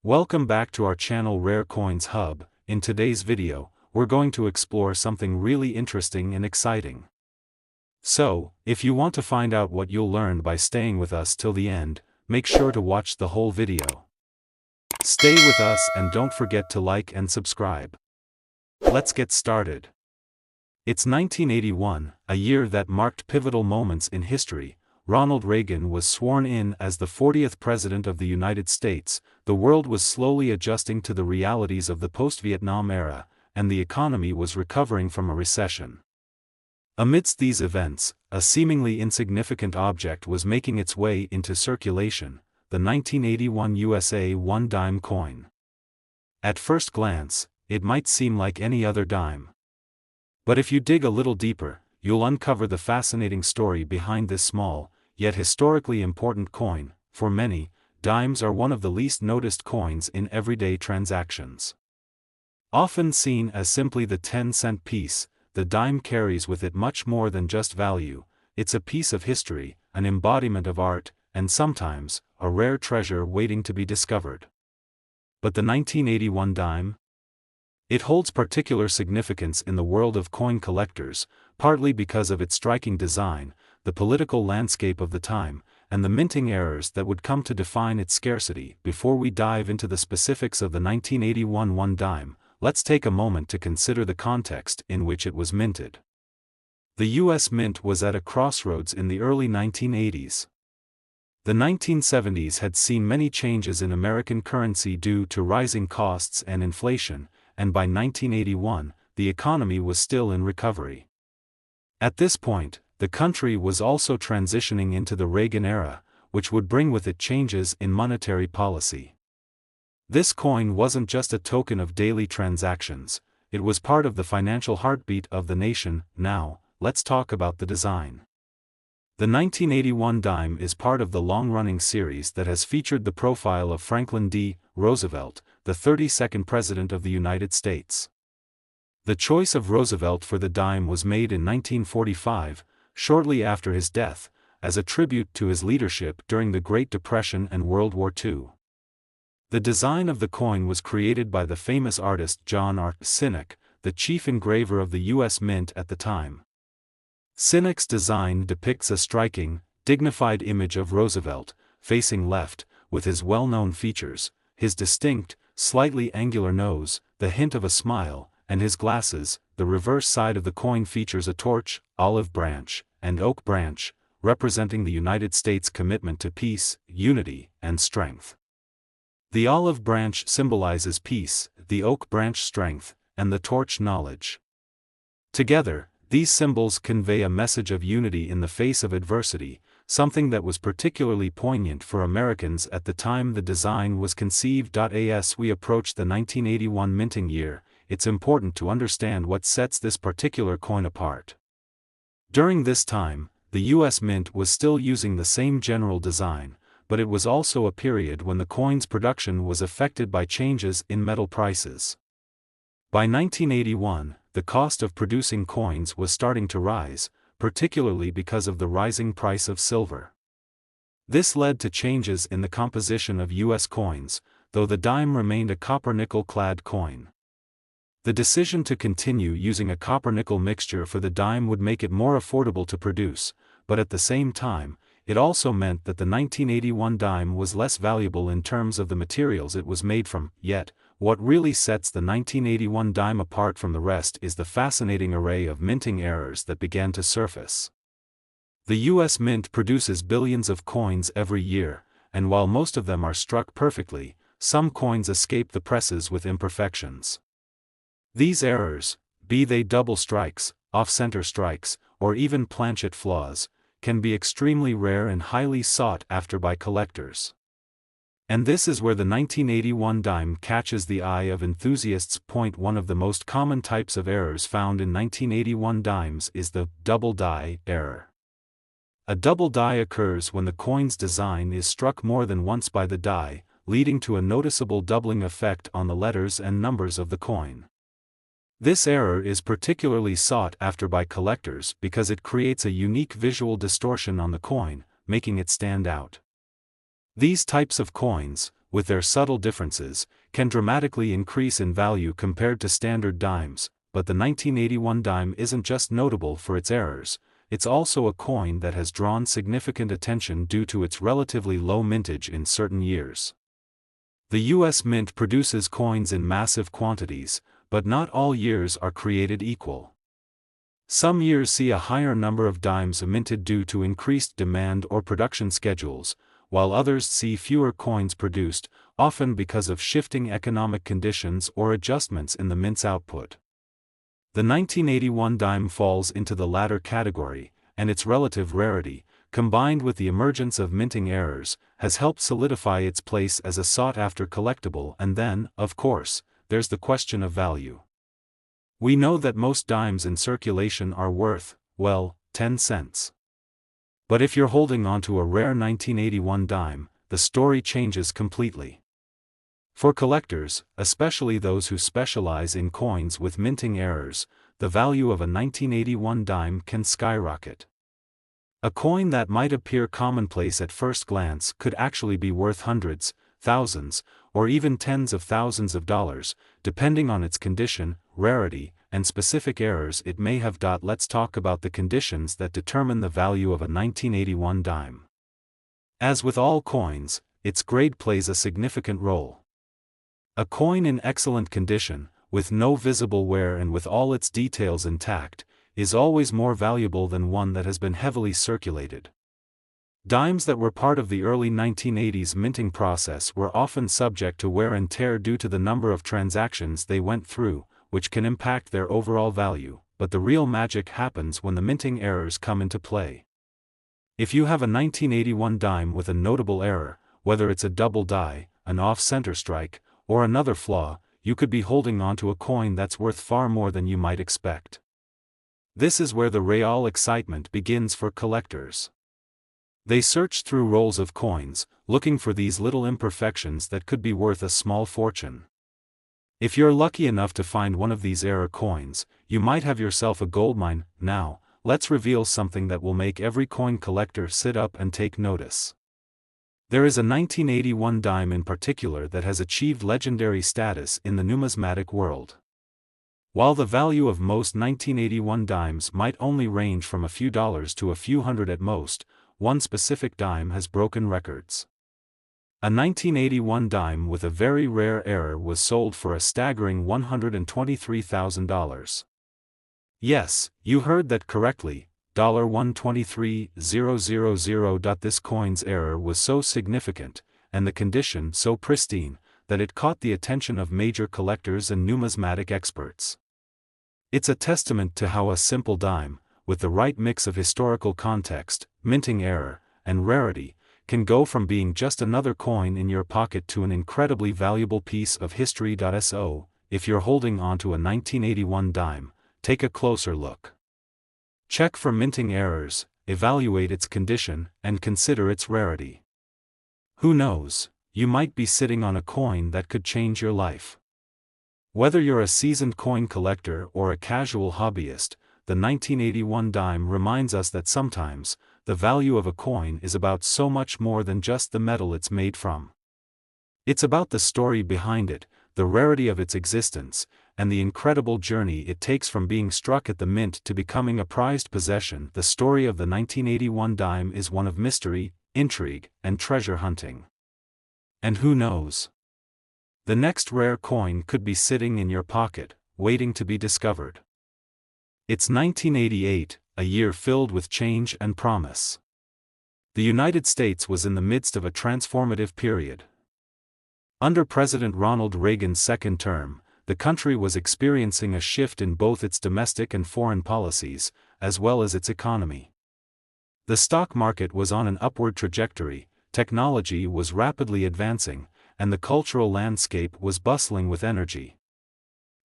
Welcome back to our channel Rare Coins Hub. In today's video, we're going to explore something really interesting and exciting. So, if you want to find out what you'll learn by staying with us till the end, make sure to watch the whole video. Stay with us and don't forget to like and subscribe. Let's get started. It's 1981, a year that marked pivotal moments in history. Ronald Reagan was sworn in as the 40th President of the United States. The world was slowly adjusting to the realities of the post-Vietnam era, and the economy was recovering from a recession. Amidst these events, a seemingly insignificant object was making its way into circulation, the 1981 USA 1 dime coin. At first glance, it might seem like any other dime. But if you dig a little deeper, you'll uncover the fascinating story behind this small, yet historically important coin. For many, dimes are one of the least noticed coins in everyday transactions. Often seen as simply the 10-cent piece, the dime carries with it much more than just value. It's a piece of history, an embodiment of art, and sometimes, a rare treasure waiting to be discovered. But the 1981 dime? It holds particular significance in the world of coin collectors, partly because of its striking design, the political landscape of the time, and the minting errors that would come to define its scarcity. Before we dive into the specifics of the 1981 1 dime, let's take a moment to consider the context in which it was minted. The U.S. Mint was at a crossroads in the early 1980s. The 1970s had seen many changes in American currency due to rising costs and inflation, and by 1981, the economy was still in recovery. At this point, the country was also transitioning into the Reagan era, which would bring with it changes in monetary policy. This coin wasn't just a token of daily transactions, it was part of the financial heartbeat of the nation. Now, let's talk about the design. The 1981 dime is part of the long-running series that has featured the profile of Franklin D. Roosevelt, the 32nd President of the United States. The choice of Roosevelt for the dime was made in 1945, shortly after his death, as a tribute to his leadership during the Great Depression and World War II. The design of the coin was created by the famous artist John R. Sinek, the chief engraver of the U.S. Mint at the time. Sinek's design depicts a striking, dignified image of Roosevelt, facing left, with his well-known features, his distinct, slightly angular nose, the hint of a smile, and his glasses. The reverse side of the coin features a torch, olive branch, and oak branch, representing the United States' commitment to peace, unity, and strength. The olive branch symbolizes peace, the oak branch strength, and the torch knowledge. Together, these symbols convey a message of unity in the face of adversity, something that was particularly poignant for Americans at the time the design was conceived. As we approach the 1981 minting year, it's important to understand what sets this particular coin apart. During this time, the U.S. Mint was still using the same general design, but it was also a period when the coin's production was affected by changes in metal prices. By 1981, the cost of producing coins was starting to rise, particularly because of the rising price of silver. This led to changes in the composition of U.S. coins, though the dime remained a copper-nickel-clad coin. The decision to continue using a copper-nickel mixture for the dime would make it more affordable to produce, but at the same time, it also meant that the 1981 dime was less valuable in terms of the materials it was made from. Yet, what really sets the 1981 dime apart from the rest is the fascinating array of minting errors that began to surface. The U.S. Mint produces billions of coins every year, and while most of them are struck perfectly, some coins escape the presses with imperfections. These errors, be they double strikes, off-center strikes, or even planchet flaws, can be extremely rare and highly sought after by collectors. And this is where the 1981 dime catches the eye of enthusiasts. One of the most common types of errors found in 1981 dimes is the double die error. A double die occurs when the coin's design is struck more than once by the die, leading to a noticeable doubling effect on the letters and numbers of the coin. This error is particularly sought after by collectors because it creates a unique visual distortion on the coin, making it stand out. These types of coins, with their subtle differences, can dramatically increase in value compared to standard dimes. But the 1981 dime isn't just notable for its errors, it's also a coin that has drawn significant attention due to its relatively low mintage in certain years. The U.S. Mint produces coins in massive quantities, but not all years are created equal. Some years see a higher number of dimes minted due to increased demand or production schedules, while others see fewer coins produced, often because of shifting economic conditions or adjustments in the mint's output. The 1981 dime falls into the latter category, and its relative rarity, combined with the emergence of minting errors, has helped solidify its place as a sought-after collectible. And then, of course, there's the question of value. We know that most dimes in circulation are worth, well, 10 cents. But if you're holding onto a rare 1981 dime, the story changes completely. For collectors, especially those who specialize in coins with minting errors, the value of a 1981 dime can skyrocket. A coin that might appear commonplace at first glance could actually be worth hundreds, thousands, or even tens of thousands of dollars, depending on its condition, rarity, and specific errors it may have. Let's talk about the conditions that determine the value of a 1981 dime. As with all coins, its grade plays a significant role. A coin in excellent condition, with no visible wear and with all its details intact, is always more valuable than one that has been heavily circulated. Dimes that were part of the early 1980s minting process were often subject to wear and tear due to the number of transactions they went through, which can impact their overall value, but the real magic happens when the minting errors come into play. If you have a 1981 dime with a notable error, whether it's a double die, an off-center strike, or another flaw, you could be holding onto a coin that's worth far more than you might expect. This is where the real excitement begins for collectors. They search through rolls of coins, looking for these little imperfections that could be worth a small fortune. If you're lucky enough to find one of these error coins, you might have yourself a goldmine. Now, let's reveal something that will make every coin collector sit up and take notice. There is a 1981 dime in particular that has achieved legendary status in the numismatic world. While the value of most 1981 dimes might only range from a few dollars to a few hundred at most, one specific dime has broken records. A 1981 dime with a very rare error was sold for a staggering $123,000. Yes, you heard that correctly, $123,000. This coin's error was so significant, and the condition so pristine, that it caught the attention of major collectors and numismatic experts. It's a testament to how a simple dime, with the right mix of historical context, minting error, and rarity, can go from being just another coin in your pocket to an incredibly valuable piece of history. So, if you're holding onto a 1981 dime, take a closer look. Check for minting errors, evaluate its condition, and consider its rarity. Who knows, you might be sitting on a coin that could change your life. Whether you're a seasoned coin collector or a casual hobbyist, the 1981 dime reminds us that sometimes, the value of a coin is about so much more than just the metal it's made from. It's about the story behind it, the rarity of its existence, and the incredible journey it takes from being struck at the mint to becoming a prized possession. The story of the 1981 dime is one of mystery, intrigue, and treasure hunting. And who knows? The next rare coin could be sitting in your pocket, waiting to be discovered. It's 1988, a year filled with change and promise. The United States was in the midst of a transformative period. Under President Ronald Reagan's second term, the country was experiencing a shift in both its domestic and foreign policies, as well as its economy. The stock market was on an upward trajectory, technology was rapidly advancing, and the cultural landscape was bustling with energy.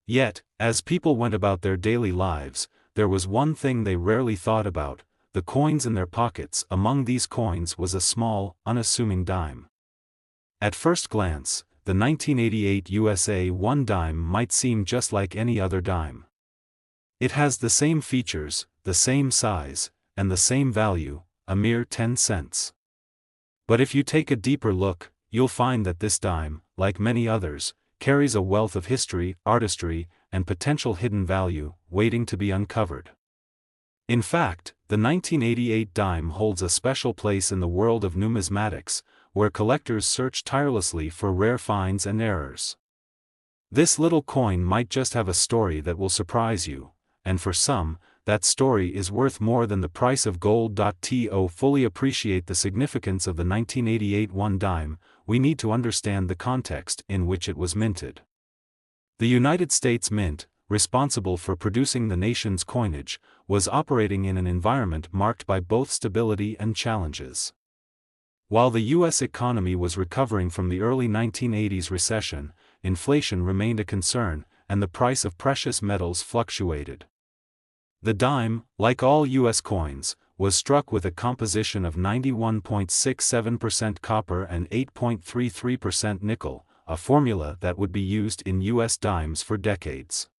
Yet, as people went about their daily lives, there was one thing they rarely thought about: the coins in their pockets. Among these coins was a small, unassuming dime. At first glance, the 1988 USA 1 dime might seem just like any other dime. It has the same features, the same size, and the same value, a mere 10 cents. But if you take a deeper look, you'll find that this dime, like many others, carries a wealth of history, artistry, and potential hidden value, waiting to be uncovered. In fact, the 1988 dime holds a special place in the world of numismatics, where collectors search tirelessly for rare finds and errors. This little coin might just have a story that will surprise you, and for some, that story is worth more than the price of gold. To fully appreciate the significance of the 1988 one dime, we need to understand the context in which it was minted. The United States Mint, responsible for producing the nation's coinage, was operating in an environment marked by both stability and challenges. While the U.S. economy was recovering from the early 1980s recession, inflation remained a concern, and the price of precious metals fluctuated. The dime, like all U.S. coins, was struck with a composition of 91.67% copper and 8.33% nickel, a formula that would be used in U.S. dimes for decades.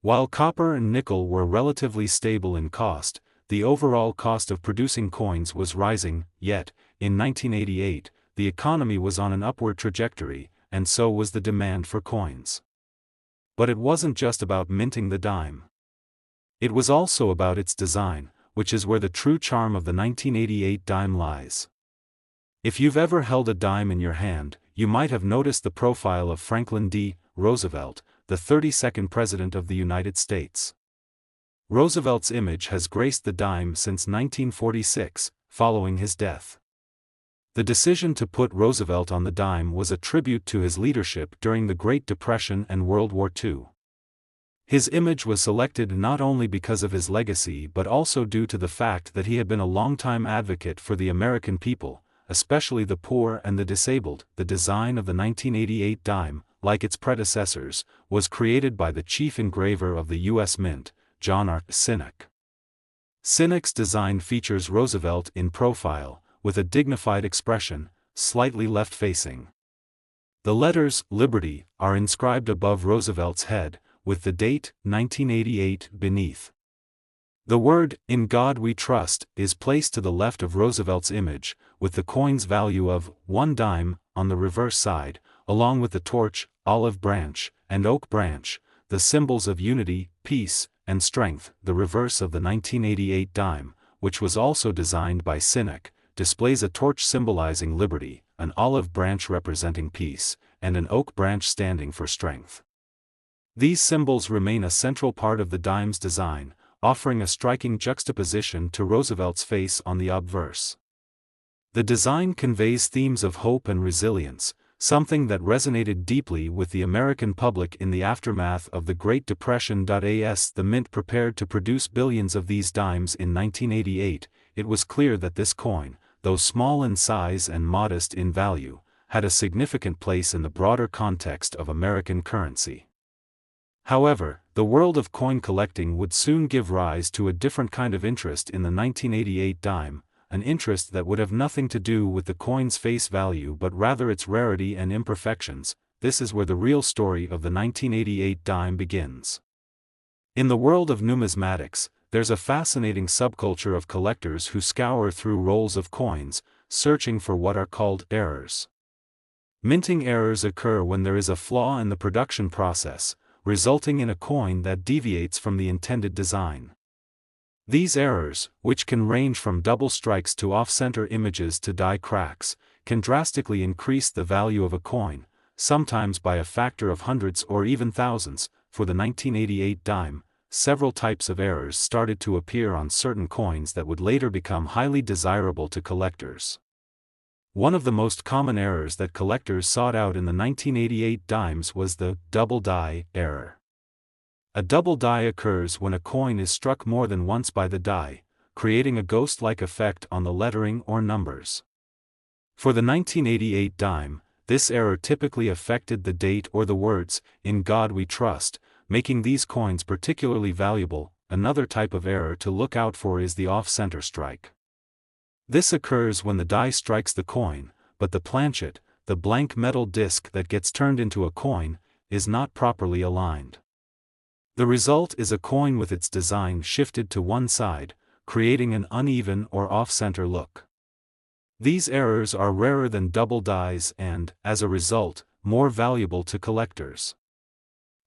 While copper and nickel were relatively stable in cost, the overall cost of producing coins was rising, yet, in 1988, the economy was on an upward trajectory, and so was the demand for coins. But it wasn't just about minting the dime. It was also about its design, which is where the true charm of the 1988 dime lies. If you've ever held a dime in your hand, you might have noticed the profile of Franklin D. Roosevelt, the 32nd President of the United States. Roosevelt's image has graced the dime since 1946, following his death. The decision to put Roosevelt on the dime was a tribute to his leadership during the Great Depression and World War II. His image was selected not only because of his legacy but also due to the fact that he had been a longtime advocate for the American people, especially the poor and the disabled. The design of the 1988 dime, like its predecessors, was created by the chief engraver of the U.S. Mint, John R. Sinnock. Sinnock's design features Roosevelt in profile, with a dignified expression, slightly left-facing. The letters "Liberty" are inscribed above Roosevelt's head, with the date 1988 beneath. The word "In God We Trust" is placed to the left of Roosevelt's image, with the coin's value of 1 dime on the reverse side, along with the torch, olive branch, and oak branch, the symbols of unity, peace, and strength. The reverse of the 1988 dime, which was also designed by Sinnock, displays a torch symbolizing liberty, an olive branch representing peace, and an oak branch standing for strength. These symbols remain a central part of the dime's design, offering a striking juxtaposition to Roosevelt's face on the obverse. The design conveys themes of hope and resilience, something that resonated deeply with the American public in the aftermath of the Great Depression. As the Mint prepared to produce billions of these dimes in 1988, it was clear that this coin, though small in size and modest in value, had a significant place in the broader context of American currency. However, the world of coin collecting would soon give rise to a different kind of interest in the 1988 dime, an interest that would have nothing to do with the coin's face value but rather its rarity and imperfections. This is where the real story of the 1988 dime begins. In the world of numismatics, there's a fascinating subculture of collectors who scour through rolls of coins, searching for what are called errors. Minting errors occur when there is a flaw in the production process, resulting in a coin that deviates from the intended design. These errors, which can range from double strikes to off-center images to die cracks, can drastically increase the value of a coin, sometimes by a factor of hundreds or even thousands. For the 1988 dime, several types of errors started to appear on certain coins that would later become highly desirable to collectors. One of the most common errors that collectors sought out in the 1988 dimes was the double die error. A double die occurs when a coin is struck more than once by the die, creating a ghost-like effect on the lettering or numbers. For the 1988 dime, this error typically affected the date or the words, "In God We Trust," making these coins particularly valuable. Another type of error to look out for is the off-center strike. This occurs when the die strikes the coin, but the planchet, the blank metal disc that gets turned into a coin, is not properly aligned. The result is a coin with its design shifted to one side, creating an uneven or off-center look. These errors are rarer than double dies and, as a result, more valuable to collectors.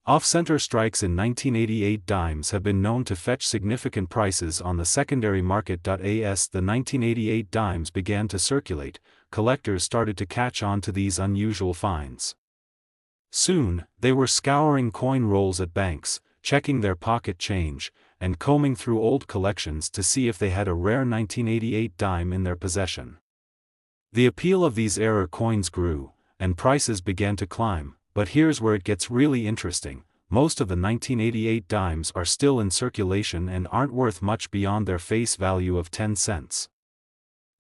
Off-center strikes in 1988 dimes have been known to fetch significant prices on the secondary market. As the 1988 dimes began to circulate, collectors started to catch on to these unusual finds. Soon, they were scouring coin rolls at banks, checking their pocket change, and combing through old collections to see if they had a rare 1988 dime in their possession. The appeal of these error coins grew, and prices began to climb, but here's where it gets really interesting. Most of the 1988 dimes are still in circulation and aren't worth much beyond their face value of 10 cents.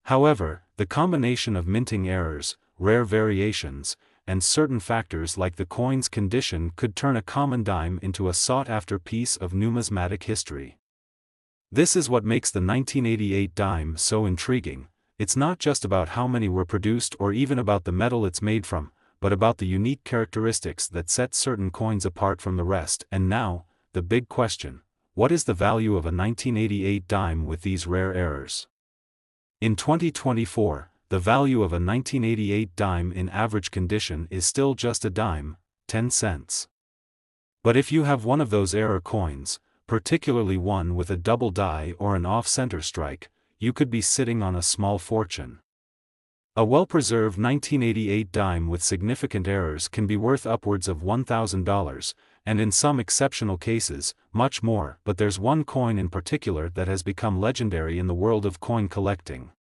However, the combination of minting errors, rare variations, and certain factors like the coin's condition could turn a common dime into a sought-after piece of numismatic history. This is what makes the 1988 dime so intriguing. It's not just about how many were produced or even about the metal it's made from, but about the unique characteristics that set certain coins apart from the rest. And now, the big question: what is the value of a 1988 dime with these rare errors? In 2024, the value of a 1988 dime in average condition is still just a dime, 10 cents. But if you have one of those error coins, particularly one with a double die or an off-center strike, you could be sitting on a small fortune. A well-preserved 1988 dime with significant errors can be worth upwards of $1,000, and in some exceptional cases, much more. But there's one coin in particular that has become legendary in the world of coin collecting.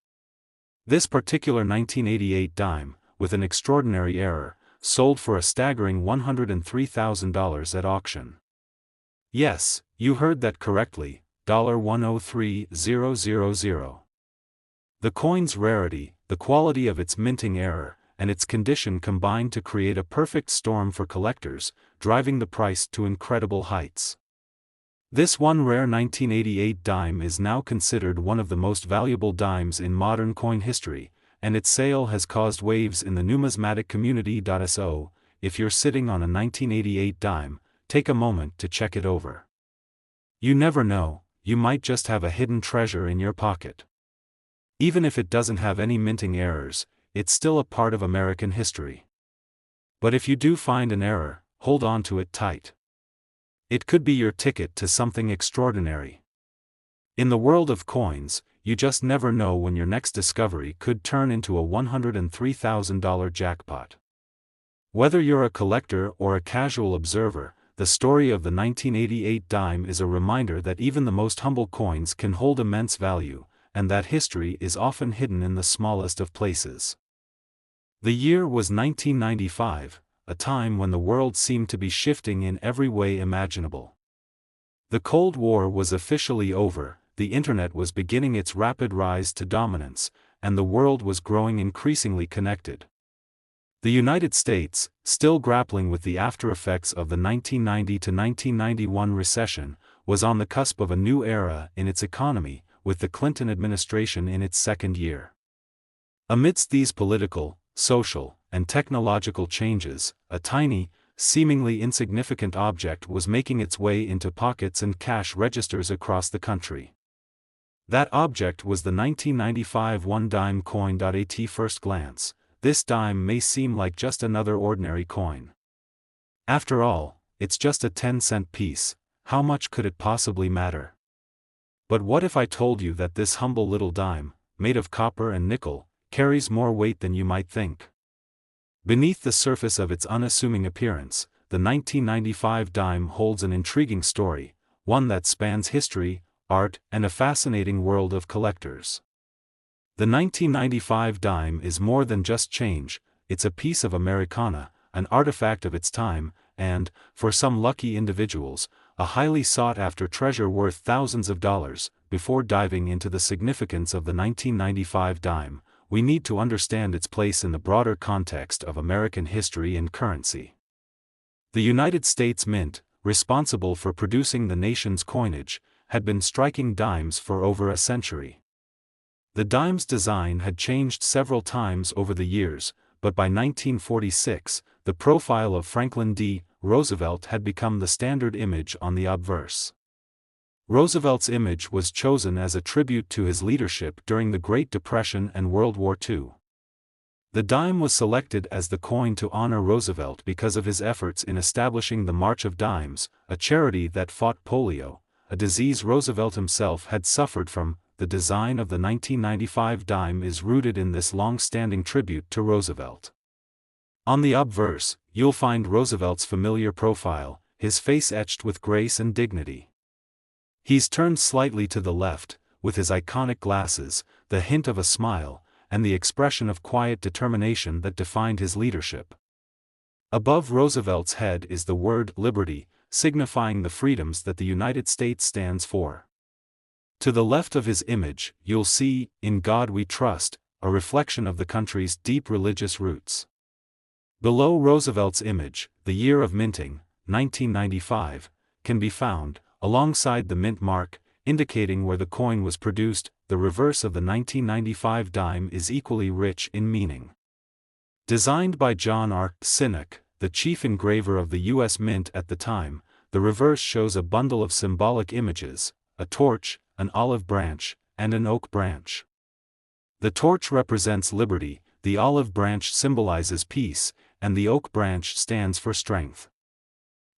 This particular 1988 dime, with an extraordinary error, sold for a staggering $103,000 at auction. Yes, you heard that correctly, $103,000. The coin's rarity, the quality of its minting error, and its condition combined to create a perfect storm for collectors, driving the price to incredible heights. This one rare 1988 dime is now considered one of the most valuable dimes in modern coin history, and its sale has caused waves in the numismatic community. So, if you're sitting on a 1988 dime, take a moment to check it over. You never know, you might just have a hidden treasure in your pocket. Even if it doesn't have any minting errors, it's still a part of American history. But if you do find an error, hold on to it tight. It could be your ticket to something extraordinary. In the world of coins, you just never know when your next discovery could turn into a $103,000 jackpot. Whether you're a collector or a casual observer, the story of the 1988 dime is a reminder that even the most humble coins can hold immense value, and that history is often hidden in the smallest of places. The year was 1995, a time when the world seemed to be shifting in every way imaginable. The Cold War was officially over, the internet was beginning its rapid rise to dominance, and the world was growing increasingly connected. The United States, still grappling with the aftereffects of the 1990 to 1991 recession, was on the cusp of a new era in its economy, with the Clinton administration in its second year. Amidst these political, social, and technological changes, a tiny, seemingly insignificant object was making its way into pockets and cash registers across the country. That object was the 1995 one-dime coin. At first glance, this dime may seem like just another ordinary coin. After all, it's just a 10-cent piece, how much could it possibly matter? But what if I told you that this humble little dime, made of copper and nickel, carries more weight than you might think? Beneath the surface of its unassuming appearance, the 1995 dime holds an intriguing story, one that spans history, art, and a fascinating world of collectors. The 1995 dime is more than just change, it's a piece of Americana, an artifact of its time, and, for some lucky individuals, a highly sought-after treasure worth thousands of dollars. Before diving into the significance of the 1995 dime, we need to understand its place in the broader context of American history and currency. The United States Mint, responsible for producing the nation's coinage, had been striking dimes for over a century. The dime's design had changed several times over the years, but by 1946, the profile of Franklin D. Roosevelt had become the standard image on the obverse. Roosevelt's image was chosen as a tribute to his leadership during the Great Depression and World War II. The dime was selected as the coin to honor Roosevelt because of his efforts in establishing the March of Dimes, a charity that fought polio, a disease Roosevelt himself had suffered from. The design of the 1995 dime is rooted in this long-standing tribute to Roosevelt. On the obverse, you'll find Roosevelt's familiar profile, his face etched with grace and dignity. He's turned slightly to the left, with his iconic glasses, the hint of a smile, and the expression of quiet determination that defined his leadership. Above Roosevelt's head is the word liberty, signifying the freedoms that the United States stands for. To the left of his image, you'll see, "In God We Trust," a reflection of the country's deep religious roots. Below Roosevelt's image, the year of minting, 1995, can be found, alongside the mint mark, indicating where the coin was produced. The reverse of the 1995 dime is equally rich in meaning. Designed by John R. Sinnock, the chief engraver of the U.S. Mint at the time, the reverse shows a bundle of symbolic images: a torch, an olive branch, and an oak branch. The torch represents liberty, the olive branch symbolizes peace, and the oak branch stands for strength.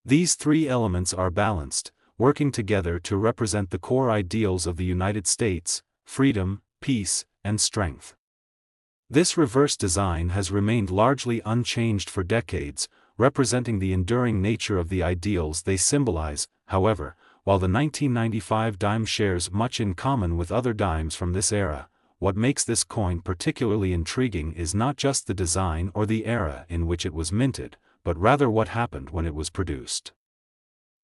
These three elements are balanced, working together to represent the core ideals of the United States: freedom, peace, and strength. This reverse design has remained largely unchanged for decades, representing the enduring nature of the ideals they symbolize. However, while the 1995 dime shares much in common with other dimes from this era, what makes this coin particularly intriguing is not just the design or the era in which it was minted, but rather what happened when it was produced.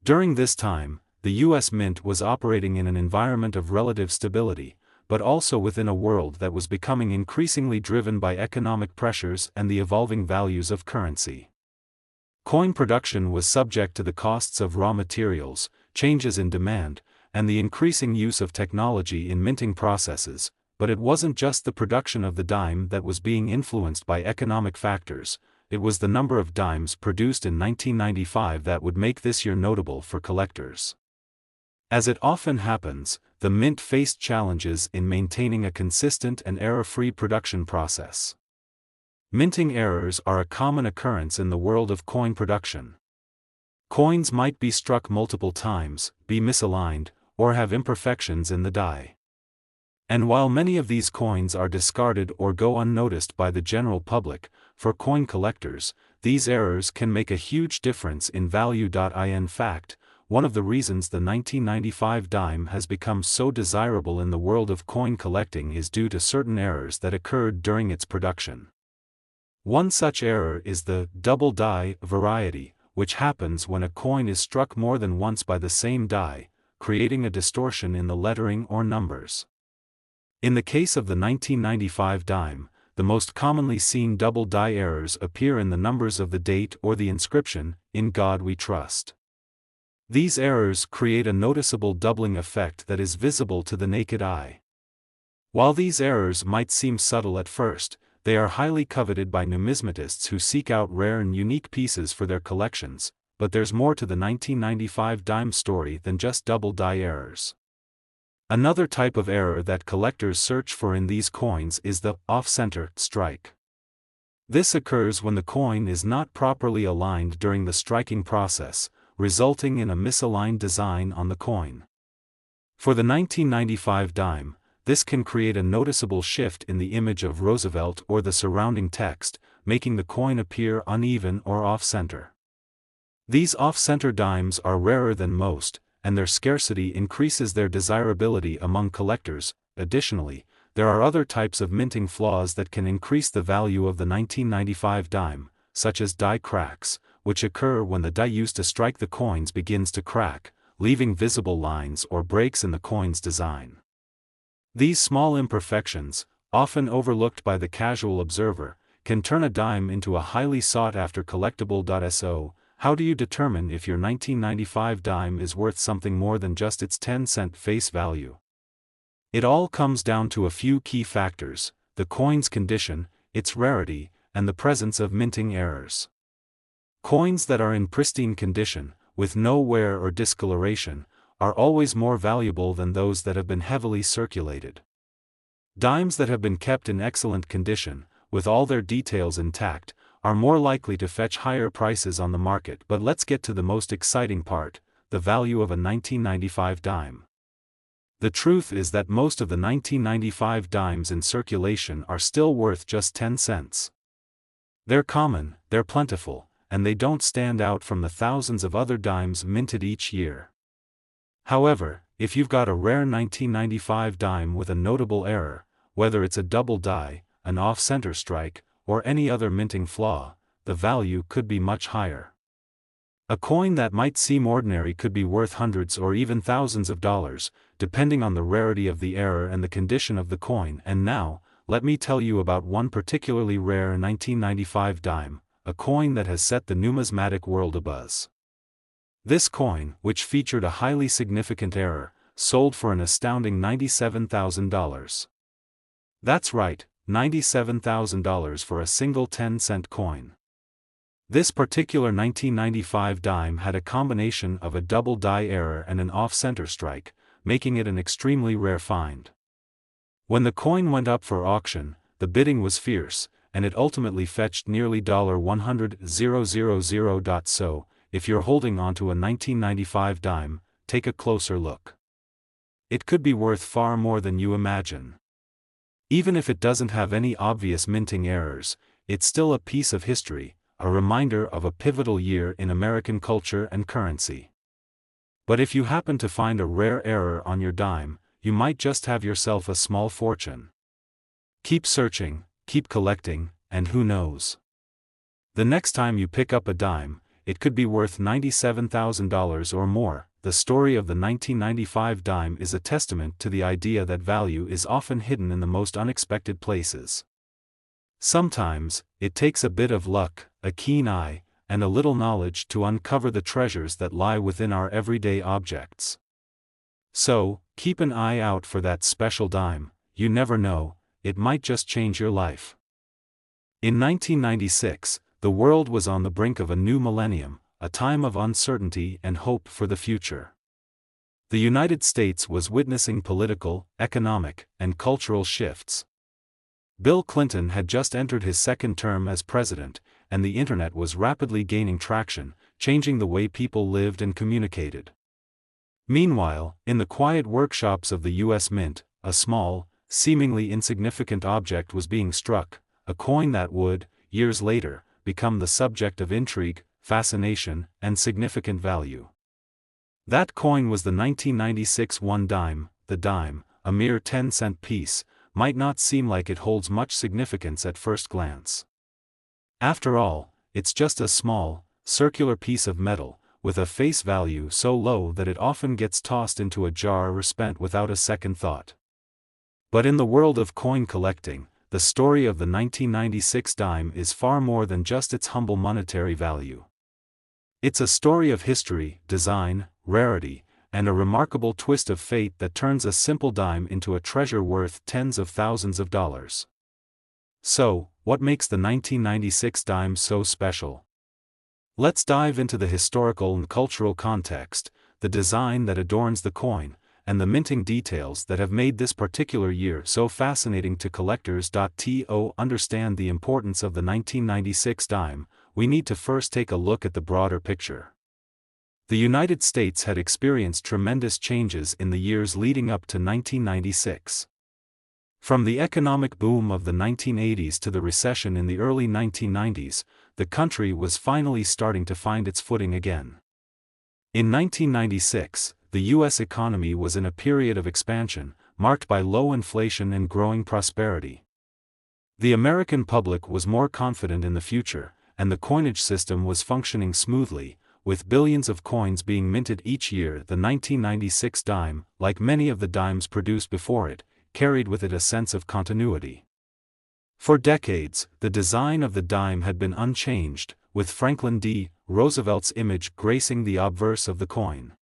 During this time, the U.S. Mint was operating in an environment of relative stability, but also within a world that was becoming increasingly driven by economic pressures and the evolving values of currency. Coin production was subject to the costs of raw materials, changes in demand, and the increasing use of technology in minting processes. But it wasn't just the production of the dime that was being influenced by economic factors. It was the number of dimes produced in 1995 that would make this year notable for collectors. As it often happens, the Mint faced challenges in maintaining a consistent and error-free production process. Minting errors are a common occurrence in the world of coin production. Coins might be struck multiple times, be misaligned, or have imperfections in the die. And while many of these coins are discarded or go unnoticed by the general public, for coin collectors, these errors can make a huge difference in value. In fact, one of the reasons the 1995 dime has become so desirable in the world of coin collecting is due to certain errors that occurred during its production. One such error is the double die variety, which happens when a coin is struck more than once by the same die, creating a distortion in the lettering or numbers. In the case of the 1995 dime, the most commonly seen double die errors appear in the numbers of the date or the inscription, "In God We Trust." These errors create a noticeable doubling effect that is visible to the naked eye. While these errors might seem subtle at first, they are highly coveted by numismatists who seek out rare and unique pieces for their collections. But there's more to the 1995 dime story than just double die errors. Another type of error that collectors search for in these coins is the off-center strike. This occurs when the coin is not properly aligned during the striking process, resulting in a misaligned design on the coin. For the 1995 dime, this can create a noticeable shift in the image of Roosevelt or the surrounding text, making the coin appear uneven or off-center. These off-center dimes are rarer than most, and their scarcity increases their desirability among collectors. Additionally, there are other types of minting flaws that can increase the value of the 1995 dime, such as die cracks, which occur when the die used to strike the coins begins to crack, leaving visible lines or breaks in the coin's design. These small imperfections, often overlooked by the casual observer, can turn a dime into a highly sought-after collectible. So, how do you determine if your 1995 dime is worth something more than just its 10-cent face value? It all comes down to a few key factors: the coin's condition, its rarity, and the presence of minting errors. Coins that are in pristine condition, with no wear or discoloration, are always more valuable than those that have been heavily circulated. Dimes that have been kept in excellent condition, with all their details intact, are more likely to fetch higher prices on the market. But let's get to the most exciting part, the value of a 1995 dime. The truth is that most of the 1995 dimes in circulation are still worth just 10 cents. They're common, they're plentiful, and they don't stand out from the thousands of other dimes minted each year. However, if you've got a rare 1995 dime with a notable error, whether it's a double die, an off-center strike, or any other minting flaw, the value could be much higher. A coin that might seem ordinary could be worth hundreds or even thousands of dollars, depending on the rarity of the error and the condition of the coin. And now, let me tell you about one particularly rare 1995 dime, a coin that has set the numismatic world abuzz. This coin, which featured a highly significant error, sold for an astounding $97,000. That's right, $97,000 for a single 10-cent coin. This particular 1995 dime had a combination of a double die error and an off-center strike, making it an extremely rare find. When the coin went up for auction, the bidding was fierce, and it ultimately fetched nearly $100,000. So, if you're holding onto a 1995 dime, take a closer look. It could be worth far more than you imagine. Even if it doesn't have any obvious minting errors, it's still a piece of history, a reminder of a pivotal year in American culture and currency. But if you happen to find a rare error on your dime, you might just have yourself a small fortune. Keep searching, keep collecting, and who knows? The next time you pick up a dime, it could be worth $97,000 or more. The story of the 1995 dime is a testament to the idea that value is often hidden in the most unexpected places. Sometimes, it takes a bit of luck, a keen eye, and a little knowledge to uncover the treasures that lie within our everyday objects. So, keep an eye out for that special dime. You never know, it might just change your life. In 1996, the world was on the brink of a new millennium, a time of uncertainty and hope for the future. The United States was witnessing political, economic, and cultural shifts. Bill Clinton had just entered his second term as president, and the internet was rapidly gaining traction, changing the way people lived and communicated. Meanwhile, in the quiet workshops of the U.S. Mint, a small, seemingly insignificant object was being struck, a coin that would, years later, become the subject of intrigue, fascination, and significant value. That coin was the 1996 one dime. The dime, a mere 10-cent piece, might not seem like it holds much significance at first glance. After all, it's just a small, circular piece of metal, with a face value so low that it often gets tossed into a jar or spent without a second thought. But in the world of coin collecting, the story of the 1996 dime is far more than just its humble monetary value. It's a story of history, design, rarity, and a remarkable twist of fate that turns a simple dime into a treasure worth tens of thousands of dollars. So, what makes the 1996 dime so special? Let's dive into the historical and cultural context, the design that adorns the coin, and the minting details that have made this particular year so fascinating to collectors. To understand the importance of the 1996 dime, we need to first take a look at the broader picture. The United States had experienced tremendous changes in the years leading up to 1996. From the economic boom of the 1980s to the recession in the early 1990s, the country was finally starting to find its footing again. In 1996, the U.S. economy was in a period of expansion, marked by low inflation and growing prosperity. The American public was more confident in the future, and the coinage system was functioning smoothly, with billions of coins being minted each year. The 1996 dime, like many of the dimes produced before it, carried with it a sense of continuity. For decades, the design of the dime had been unchanged, with Franklin D. Roosevelt's image gracing the obverse of the coin.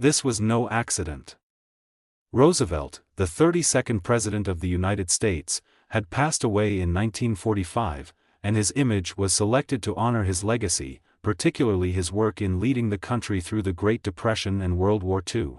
This was no accident. Roosevelt, the 32nd President of the United States, had passed away in 1945, and his image was selected to honor his legacy, particularly his work in leading the country through the Great Depression and World War II.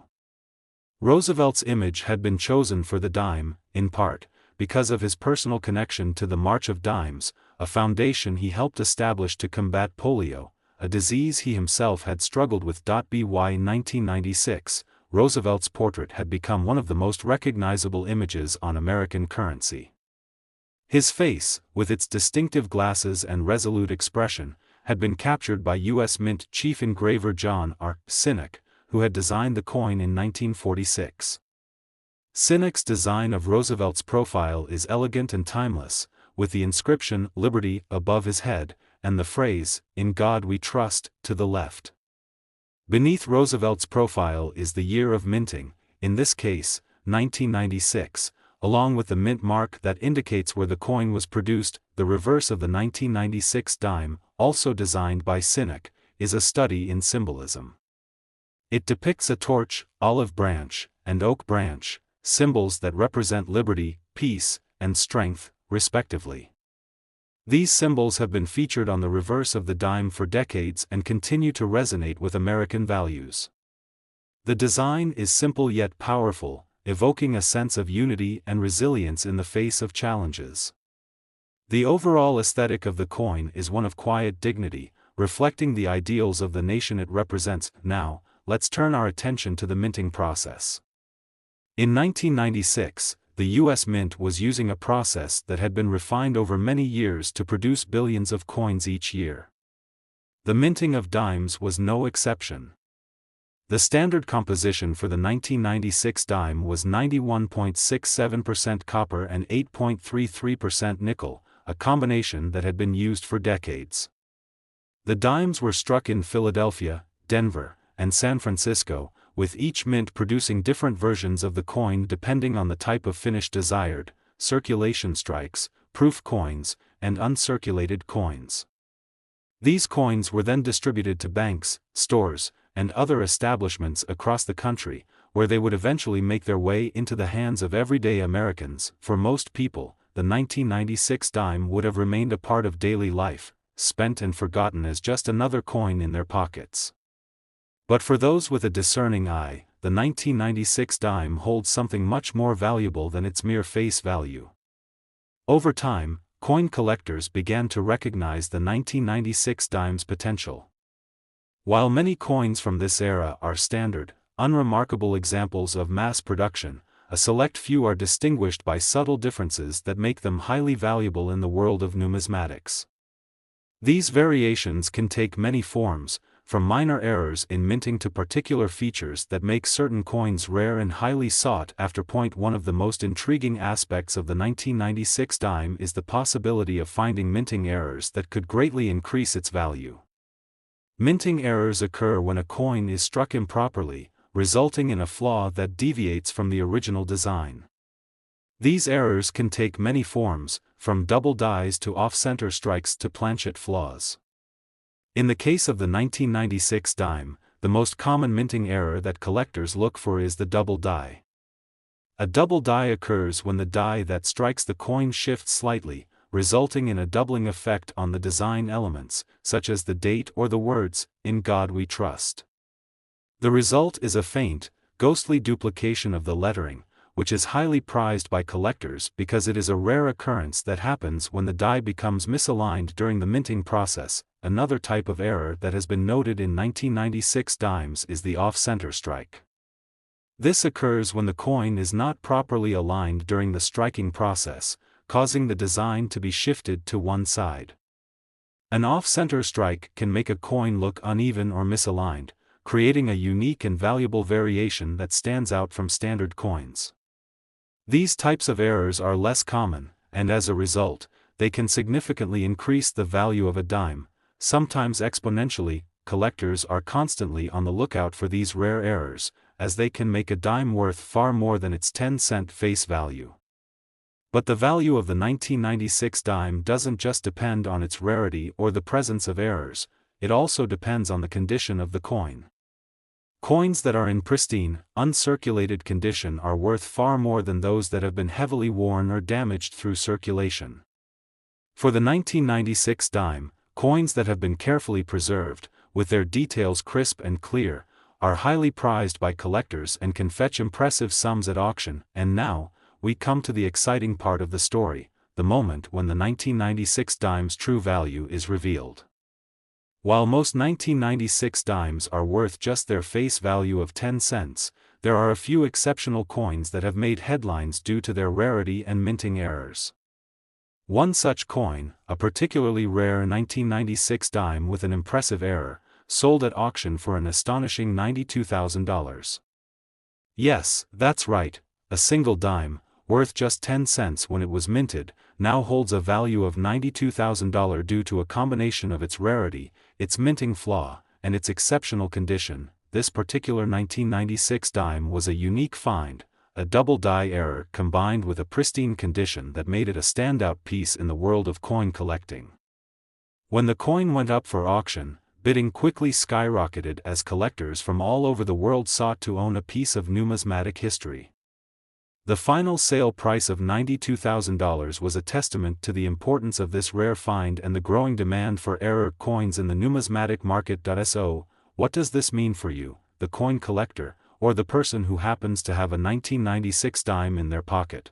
Roosevelt's image had been chosen for the dime, in part, because of his personal connection to the March of Dimes, a foundation he helped establish to combat polio, a disease he himself had struggled with. By 1996, Roosevelt's portrait had become one of the most recognizable images on American currency. His face, with its distinctive glasses and resolute expression, had been captured by U.S. Mint chief engraver John R. Sinnock, who had designed the coin in 1946. Sinnock's design of Roosevelt's profile is elegant and timeless, with the inscription "Liberty" above his head, and the phrase, "In God We Trust," to the left. Beneath Roosevelt's profile is the year of minting, in this case, 1996, along with the mint mark that indicates where the coin was produced. The reverse of the 1996 dime, also designed by Sinnock, is a study in symbolism. It depicts a torch, olive branch, and oak branch, symbols that represent liberty, peace, and strength, respectively. These symbols have been featured on the reverse of the dime for decades and continue to resonate with American values. The design is simple yet powerful, evoking a sense of unity and resilience in the face of challenges. The overall aesthetic of the coin is one of quiet dignity, reflecting the ideals of the nation it represents. Now, let's turn our attention to the minting process. In 1996, the U.S. Mint was using a process that had been refined over many years to produce billions of coins each year. The minting of dimes was no exception. The standard composition for the 1996 dime was 91.67% copper and 8.33% nickel, a combination that had been used for decades. The dimes were struck in Philadelphia, Denver, and San Francisco, with each mint producing different versions of the coin depending on the type of finish desired: circulation strikes, proof coins, and uncirculated coins. These coins were then distributed to banks, stores, and other establishments across the country, where they would eventually make their way into the hands of everyday Americans. For most people, the 1996 dime would have remained a part of daily life, spent and forgotten as just another coin in their pockets. But for those with a discerning eye, the 1996 dime holds something much more valuable than its mere face value. Over time, coin collectors began to recognize the 1996 dime's potential. While many coins from this era are standard, unremarkable examples of mass production, a select few are distinguished by subtle differences that make them highly valuable in the world of numismatics. These variations can take many forms, from minor errors in minting to particular features that make certain coins rare and highly sought after. One of the most intriguing aspects of the 1996 dime is the possibility of finding minting errors that could greatly increase its value. Minting errors occur when a coin is struck improperly, resulting in a flaw that deviates from the original design. These errors can take many forms, from double dies to off-center strikes to planchet flaws. In the case of the 1996 dime, the most common minting error that collectors look for is the double die. A double die occurs when the die that strikes the coin shifts slightly, resulting in a doubling effect on the design elements, such as the date or the words, "In God We Trust." The result is a faint, ghostly duplication of the lettering, which is highly prized by collectors because it is a rare occurrence that happens when the die becomes misaligned during the minting process. Another type of error that has been noted in 1996 dimes is the off-center strike. This occurs when the coin is not properly aligned during the striking process, causing the design to be shifted to one side. An off-center strike can make a coin look uneven or misaligned, creating a unique and valuable variation that stands out from standard coins. These types of errors are less common, and as a result, they can significantly increase the value of a dime, sometimes exponentially. Collectors are constantly on the lookout for these rare errors, as they can make a dime worth far more than its 10-cent face value. But the value of the 1996 dime doesn't just depend on its rarity or the presence of errors, it also depends on the condition of the coin. Coins that are in pristine, uncirculated condition are worth far more than those that have been heavily worn or damaged through circulation. For the 1996 dime, coins that have been carefully preserved, with their details crisp and clear, are highly prized by collectors and can fetch impressive sums at auction. And now, we come to the exciting part of the story, the moment when the 1996 dime's true value is revealed. While most 1996 dimes are worth just their face value of 10 cents, there are a few exceptional coins that have made headlines due to their rarity and minting errors. One such coin, a particularly rare 1996 dime with an impressive error, sold at auction for an astonishing $92,000. Yes, that's right, a single dime, worth just 10 cents when it was minted, now holds a value of $92,000 due to a combination of its rarity, its minting flaw, and its exceptional condition. This particular 1996 dime was a unique find, a double die error combined with a pristine condition that made it a standout piece in the world of coin collecting. When the coin went up for auction, bidding quickly skyrocketed as collectors from all over the world sought to own a piece of numismatic history. The final sale price of $92,000 was a testament to the importance of this rare find and the growing demand for error coins in the numismatic market. So, what does this mean for you, the coin collector, or the person who happens to have a 1996 dime in their pocket?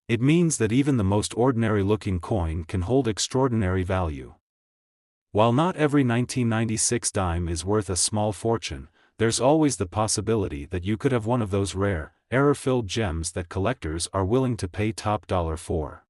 It means that even the most ordinary-looking coin can hold extraordinary value. While not every 1996 dime is worth a small fortune, there's always the possibility that you could have one of those rare, error-filled gems that collectors are willing to pay top dollar for.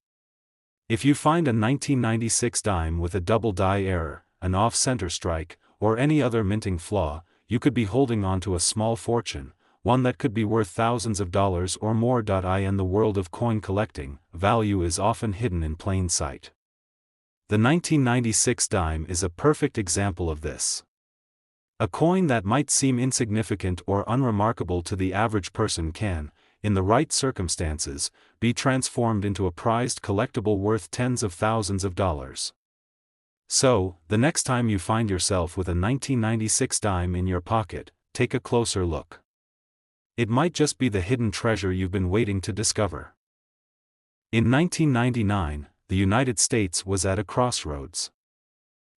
If you find a 1996 dime with a double die error, an off-center strike, or any other minting flaw, you could be holding on to a small fortune, one that could be worth thousands of dollars or more. In the world of coin collecting, value is often hidden in plain sight. The 1996 dime is a perfect example of this. A coin that might seem insignificant or unremarkable to the average person can, in the right circumstances, be transformed into a prized collectible worth tens of thousands of dollars. So, the next time you find yourself with a 1996 dime in your pocket, take a closer look. It might just be the hidden treasure you've been waiting to discover. In 1999, the United States was at a crossroads.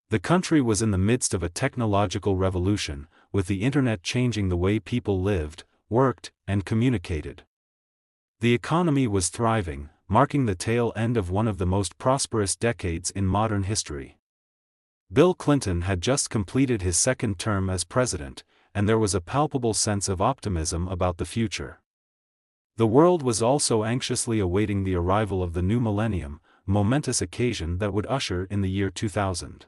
The country was in the midst of a technological revolution, with the internet changing the way people lived, worked, and communicated. The economy was thriving, marking the tail end of one of the most prosperous decades in modern history. Bill Clinton had just completed his second term as president, and there was a palpable sense of optimism about the future. The world was also anxiously awaiting the arrival of the new millennium, a momentous occasion that would usher in the year 2000.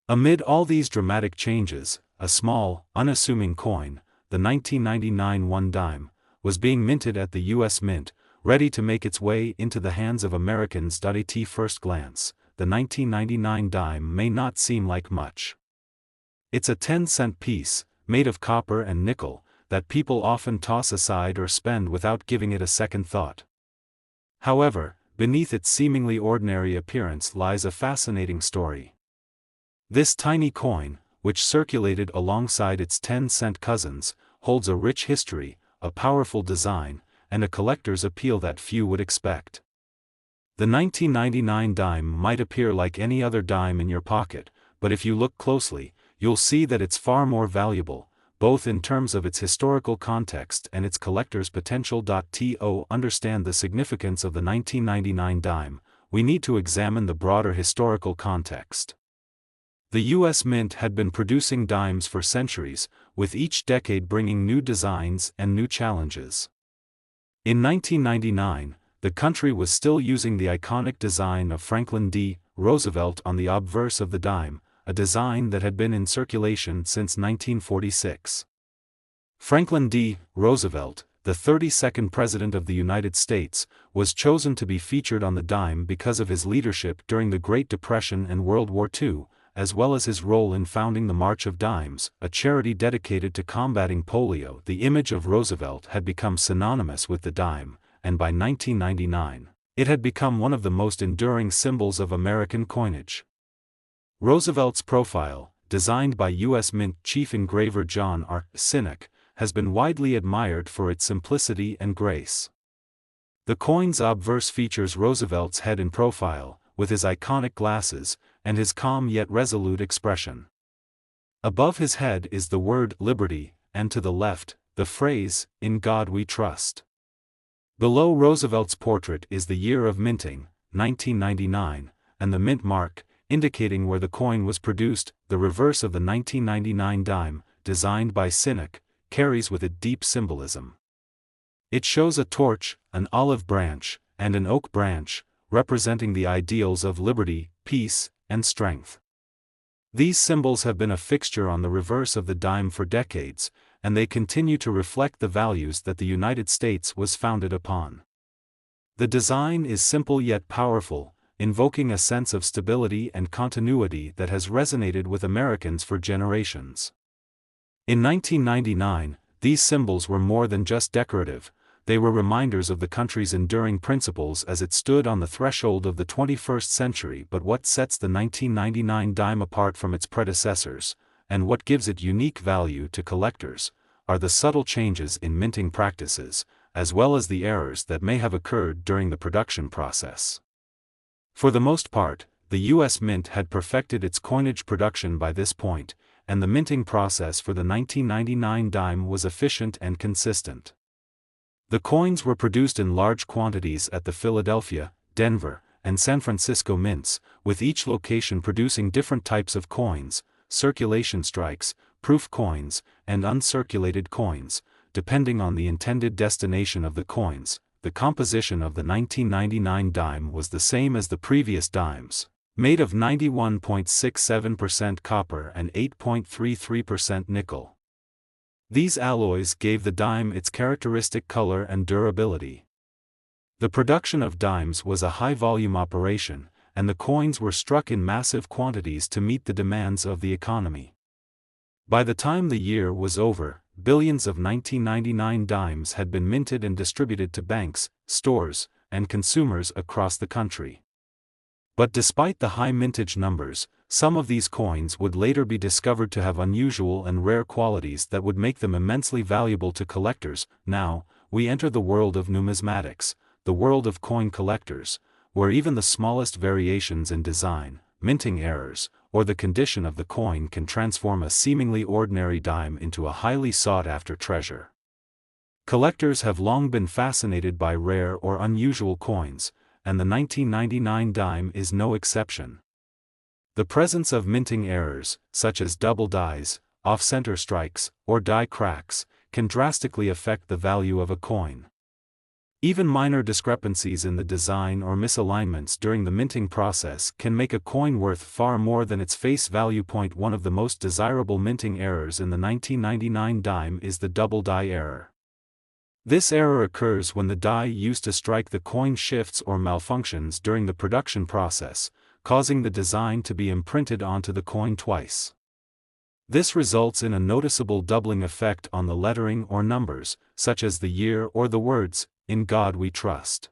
Amid all these dramatic changes, a small, unassuming coin, the 1999 one dime, was being minted at the U.S. Mint, ready to make its way into the hands of Americans. At first glance, the 1999 dime may not seem like much. It's a 10-cent piece, made of copper and nickel, that people often toss aside or spend without giving it a second thought. However, beneath its seemingly ordinary appearance lies a fascinating story. This tiny coin, which circulated alongside its 10-cent cousins, holds a rich history, a powerful design, and a collector's appeal that few would expect. The 1999 dime might appear like any other dime in your pocket, but if you look closely, you'll see that it's far more valuable, both in terms of its historical context and its collector's potential. To understand the significance of the 1999 dime, we need to examine the broader historical context. The U.S. Mint had been producing dimes for centuries, with each decade bringing new designs and new challenges. In 1999, the country was still using the iconic design of Franklin D. Roosevelt on the obverse of the dime, a design that had been in circulation since 1946. Franklin D. Roosevelt, the 32nd President of the United States, was chosen to be featured on the dime because of his leadership during the Great Depression and World War II, as well as his role in founding the March of Dimes, a charity dedicated to combating polio. The image of Roosevelt had become synonymous with the dime, and by 1999, it had become one of the most enduring symbols of American coinage. Roosevelt's profile, designed by U.S. Mint chief engraver John R. Sinek, has been widely admired for its simplicity and grace. The coin's obverse features Roosevelt's head in profile, with his iconic glasses, and his calm yet resolute expression. Above his head is the word Liberty, and to the left, the phrase, "In God We Trust." Below Roosevelt's portrait is the year of minting, 1999, and the mint mark, indicating where the coin was produced. The reverse of the 1999 dime, designed by Cynic, carries with it deep symbolism. It shows a torch, an olive branch, and an oak branch, representing the ideals of liberty, peace, and strength. These symbols have been a fixture on the reverse of the dime for decades, and they continue to reflect the values that the United States was founded upon. The design is simple yet powerful, invoking a sense of stability and continuity that has resonated with Americans for generations. In 1999, these symbols were more than just decorative. They were reminders of the country's enduring principles as it stood on the threshold of the 21st century. But what sets the 1999 dime apart from its predecessors, and what gives it unique value to collectors, are the subtle changes in minting practices, as well as the errors that may have occurred during the production process. For the most part, the U.S. Mint had perfected its coinage production by this point, and the minting process for the 1999 dime was efficient and consistent. The coins were produced in large quantities at the Philadelphia, Denver, and San Francisco mints, with each location producing different types of coins: circulation strikes, proof coins, and uncirculated coins, depending on the intended destination of the coins. The composition of the 1999 dime was the same as the previous dimes, made of 91.67% copper and 8.33% nickel. These alloys gave the dime its characteristic color and durability. The production of dimes was a high-volume operation, and the coins were struck in massive quantities to meet the demands of the economy. By the time the year was over, billions of 1999 dimes had been minted and distributed to banks, stores, and consumers across the country. But despite the high mintage numbers, some of these coins would later be discovered to have unusual and rare qualities that would make them immensely valuable to collectors. Now, we enter the world of numismatics, the world of coin collectors, where even the smallest variations in design, minting errors, or the condition of the coin can transform a seemingly ordinary dime into a highly sought-after treasure. Collectors have long been fascinated by rare or unusual coins, and the 1999 dime is no exception. The presence of minting errors, such as double dies, off-center strikes, or die cracks, can drastically affect the value of a coin. Even minor discrepancies in the design or misalignments during the minting process can make a coin worth far more than its face value. One of the most desirable minting errors in the 1999 dime is the double die error. This error occurs when the die used to strike the coin shifts or malfunctions during the production process, causing the design to be imprinted onto the coin twice. This results in a noticeable doubling effect on the lettering or numbers, such as the year or the words, "In God We Trust."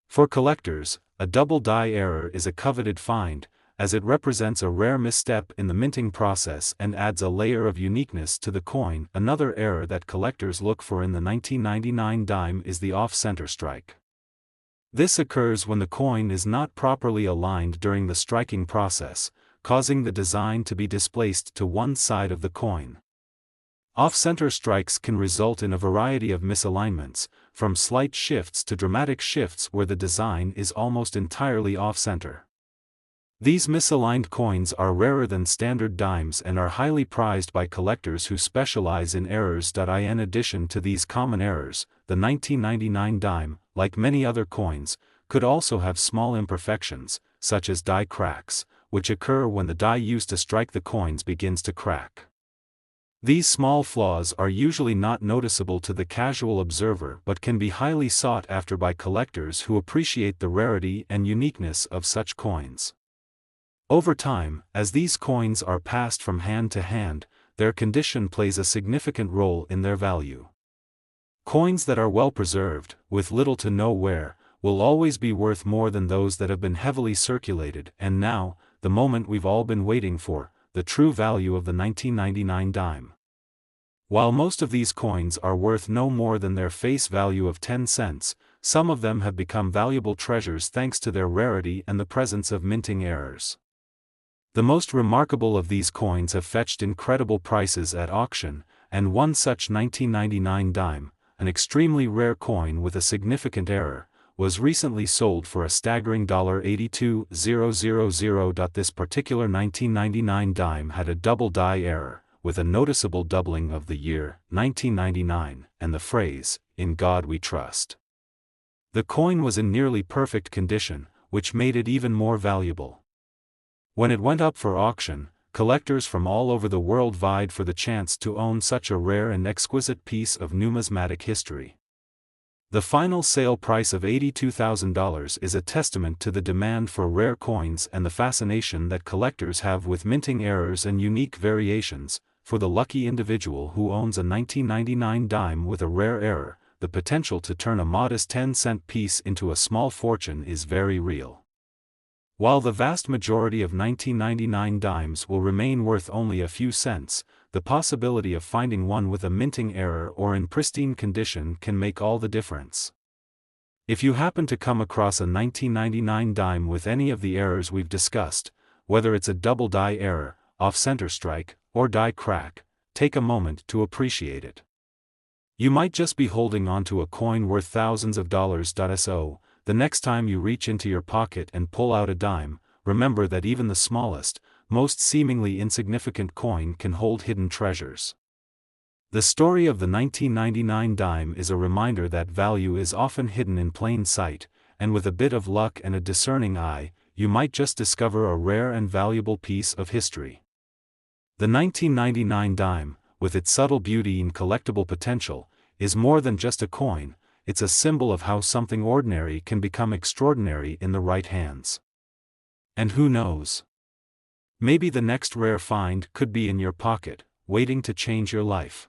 For collectors, a double die error is a coveted find, as it represents a rare misstep in the minting process and adds a layer of uniqueness to the coin. Another error that collectors look for in the 1999 dime is the off-center strike. This occurs when the coin is not properly aligned during the striking process, causing the design to be displaced to one side of the coin. Off-center strikes can result in a variety of misalignments, from slight shifts to dramatic shifts where the design is almost entirely off-center. These misaligned coins are rarer than standard dimes and are highly prized by collectors who specialize in errors. In addition to these common errors, the 1999 dime, like many other coins, could also have small imperfections, such as die cracks, which occur when the die used to strike the coins begins to crack. These small flaws are usually not noticeable to the casual observer but can be highly sought after by collectors who appreciate the rarity and uniqueness of such coins. Over time, as these coins are passed from hand to hand, their condition plays a significant role in their value. Coins that are well preserved, with little to no wear, will always be worth more than those that have been heavily circulated. And now, the moment we've all been waiting for, the true value of the 1999 dime. While most of these coins are worth no more than their face value of 10 cents, some of them have become valuable treasures thanks to their rarity and the presence of minting errors. The most remarkable of these coins have fetched incredible prices at auction, and one such 1999 dime, an extremely rare coin with a significant error, was recently sold for a staggering $82,000. This particular 1999 dime had a double die error, with a noticeable doubling of the year 1999 and the phrase, "In God We Trust." The coin was in nearly perfect condition, which made it even more valuable. When it went up for auction, collectors from all over the world vied for the chance to own such a rare and exquisite piece of numismatic history. The final sale price of $82,000 is a testament to the demand for rare coins and the fascination that collectors have with minting errors and unique variations. For the lucky individual who owns a 1999 dime with a rare error, the potential to turn a modest 10-cent piece into a small fortune is very real. While the vast majority of 1999 dimes will remain worth only a few cents, the possibility of finding one with a minting error or in pristine condition can make all the difference. If you happen to come across a 1999 dime with any of the errors we've discussed, whether it's a double die error, off-center strike, or die crack, take a moment to appreciate it. You might just be holding onto a coin worth thousands of dollars. So, the next time you reach into your pocket and pull out a dime, remember that even the smallest, most seemingly insignificant coin can hold hidden treasures. The story of the 1999 dime is a reminder that value is often hidden in plain sight, and with a bit of luck and a discerning eye, you might just discover a rare and valuable piece of history. The 1999 dime, with its subtle beauty and collectible potential, is more than just a coin. It's a symbol of how something ordinary can become extraordinary in the right hands. And who knows? Maybe the next rare find could be in your pocket, waiting to change your life.